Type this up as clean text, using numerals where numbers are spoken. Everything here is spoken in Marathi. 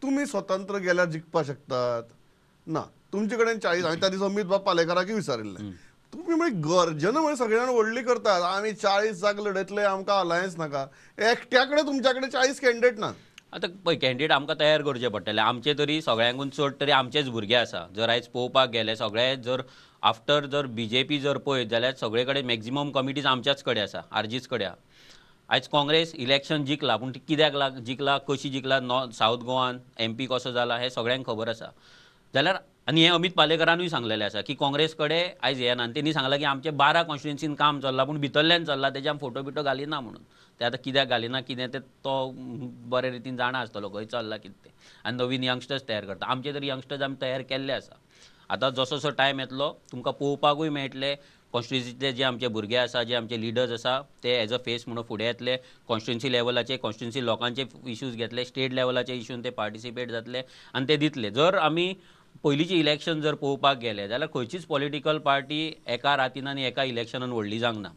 तुम्ही स्वतंत्र गेल्यार जिखपा शकतात ना. तुमचे कडेन 40 हांवें त्या दिसा अमित बाब पालेकराकूय विचारिल्लें. तुम्ही म्हणजे गर्जना म्हणजे सगळे जाण व्हडली करतात. आमी 40 जाग लढयतले, आमकां अलायन्स नाका. एकट्या कडेन तुमच्या कडेन 40 कॅन्डिडेट नात. आतां पळय कॅन्डिडेट आमकां तयार करचे पडटले. आमचे तरी सगळ्यांकून चड तरी आमचेच भुरगे आसा. जर आयज पळोवपाक गेले सगळे जर आफ्टर जर BJP जर पळयत जाल्यार सगळे कडेन मॅक्झिमम कमिटीज आमच्याच कडेन आसा, RGच कडेन आसा. आयज काँग्रेस इलेक्शन जिखला पूण ती कित्याक जिखला, कशी जिखला, सावथ गोवान MP कसो जाला हें सगळ्यांक खबर आसा. जाल्यार आनी हें अमित पालेकरानूय सांगलेलें आसा की काँग्रेस कडेन आयज हें ना. आनी तेणी सांगलां की आमचे 12 कॉन्स्टिट्युएन्सीन काम चल्लां पूण भितरल्यान चल्लां, तेजे आमी फोटो बिटो घालिना म्हणून. ते आतां कित्याक घालिना कितें तें तो बरे रितीन जाणा आसतलो खंय चल्लां कितें तें. आनी नवीन यंगस्टर्स तयार करता. आमचे तरी यंगस्टर्स आमी तयार केल्ले आसा. आतां जसो जसो टायम येतलो तुमकां पळोवपाकूय मेळटले कॉन्स्टिट्युएन्सीतले जे आमचे भुरगे आसा, जे आमचे लिडर्स आसा ते एज अ फेस म्हणून फुडें येतले. कॉन्स्टिट्युएन्सी लेवलाचे कॉन्स्टिट्युएन्सी लोकांचे इश्यूज घेतले, स्टेट लेवलाचे इश्यून ते पार्टिसिपेट जातले आनी ते दितले. जर आमी पयलींची इलेक्शन जर पळोवपाक गेले जाल्यार खंयचीच पॉलिटिकल पार्टी एका रातीन आनी एका इलेक्शनान व्हडली जावंक ना.